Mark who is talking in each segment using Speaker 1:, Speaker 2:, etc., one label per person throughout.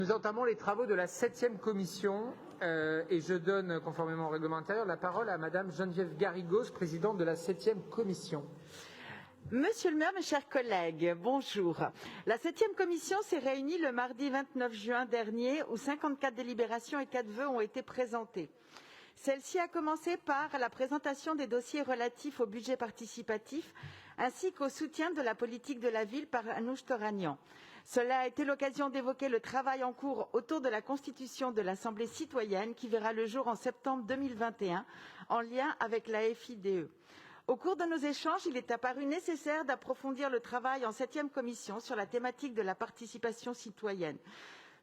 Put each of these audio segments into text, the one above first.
Speaker 1: Nous entamons les travaux de la 7e commission et je donne, conformément au règlement intérieur, la parole à Madame Geneviève Garrigos, présidente de la 7e commission.
Speaker 2: Monsieur le maire, mes chers collègues, bonjour. La 7e commission s'est réunie le mardi 29 juin dernier où 54 délibérations et 4 vœux ont été présentés. Celle-ci a commencé par la présentation des dossiers relatifs au budget participatif ainsi qu'au soutien de la politique de la ville par Anouche Toragnan. Cela a été l'occasion d'évoquer le travail en cours autour de la constitution de l'Assemblée citoyenne qui verra le jour en septembre 2021 en lien avec la FIDE. Au cours de nos échanges, il est apparu nécessaire d'approfondir le travail en 7e commission sur la thématique de la participation citoyenne.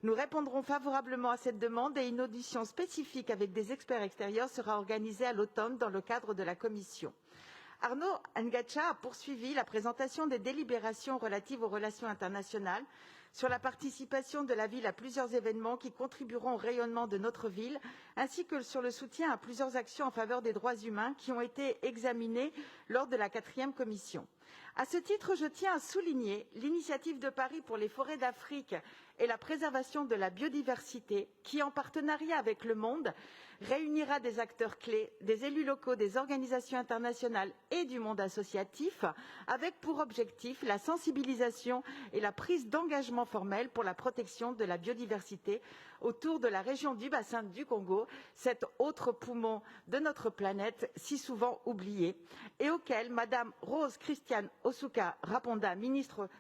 Speaker 2: Nous répondrons favorablement à cette demande et une audition spécifique avec des experts extérieurs sera organisée à l'automne dans le cadre de la commission. Arnaud Ngacha a poursuivi la présentation des délibérations relatives aux relations internationales sur la participation de la ville à plusieurs événements qui contribueront au rayonnement de notre ville, ainsi que sur le soutien à plusieurs actions en faveur des droits humains qui ont été examinées lors de la 4e commission. À ce titre, je tiens à souligner l'initiative de Paris pour les forêts d'Afrique et la préservation de la biodiversité qui, en partenariat avec le monde, réunira des acteurs clés, des élus locaux, des organisations internationales et du monde associatif, avec pour objectif la sensibilisation et la prise d'engagement formel pour la protection de la biodiversité autour de la région du bassin du Congo, cet autre poumon de notre planète si souvent oublié, et auquel Madame Rose Christiane Osuka Raponda,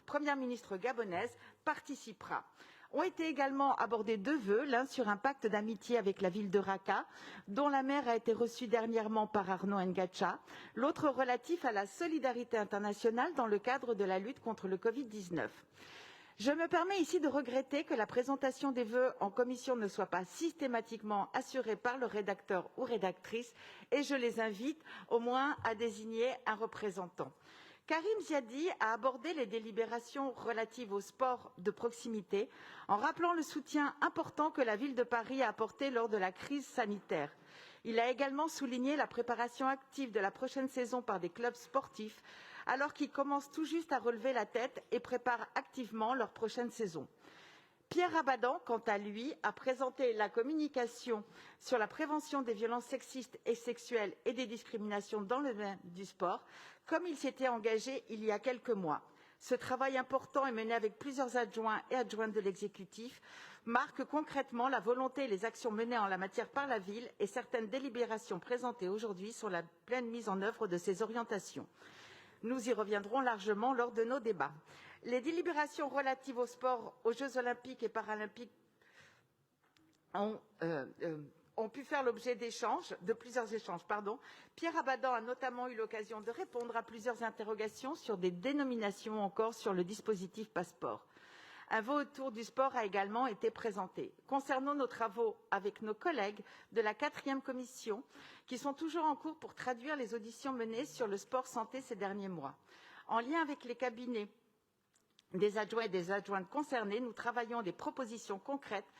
Speaker 2: première ministre gabonaise, participera. Ont été également abordés 2 vœux, l'un sur un pacte d'amitié avec la ville de Raqqa, dont la maire a été reçue dernièrement par Arnaud Ngacha, l'autre relatif à la solidarité internationale dans le cadre de la lutte contre le Covid-19. Je me permets ici de regretter que la présentation des vœux en commission ne soit pas systématiquement assurée par le rédacteur ou rédactrice et je les invite au moins à désigner un représentant. Karim Ziadi a abordé les délibérations relatives au sport de proximité en rappelant le soutien important que la ville de Paris a apporté lors de la crise sanitaire. Il a également souligné la préparation active de la prochaine saison par des clubs sportifs alors qu'ils commencent tout juste à relever la tête et préparent activement leur prochaine saison. Pierre Abadan, quant à lui, a présenté la communication sur la prévention des violences sexistes et sexuelles et des discriminations dans le domaine du sport, comme il s'était engagé il y a quelques mois. Ce travail important est mené avec plusieurs adjoints et adjointes de l'exécutif, marque concrètement la volonté et les actions menées en la matière par la ville et certaines délibérations présentées aujourd'hui sur la pleine mise en œuvre de ces orientations. Nous y reviendrons largement lors de nos débats. Les délibérations relatives au sport, aux Jeux olympiques et paralympiques ont pu faire l'objet de plusieurs échanges. Pierre Abadan a notamment eu l'occasion de répondre à plusieurs interrogations sur des dénominations ou encore sur le dispositif passeport. Un vœu autour du sport a également été présenté. Concernant nos travaux avec nos collègues de la 4e commission, qui sont toujours en cours pour traduire les auditions menées sur le sport santé ces derniers mois. En lien avec les cabinets des adjoints et des adjointes concernés, nous travaillons des propositions concrètes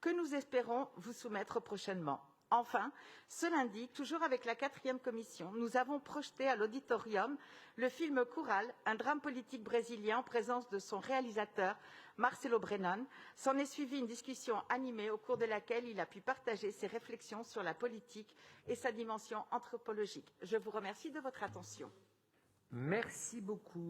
Speaker 2: que nous espérons vous soumettre prochainement. Enfin, ce lundi, toujours avec la 4e commission, nous avons projeté à l'auditorium le film Curral, un drame politique brésilien en présence de son réalisateur, Marcelo Brennan. S'en est suivie une discussion animée au cours de laquelle il a pu partager ses réflexions sur la politique et sa dimension anthropologique. Je vous remercie de votre attention.
Speaker 1: Merci beaucoup.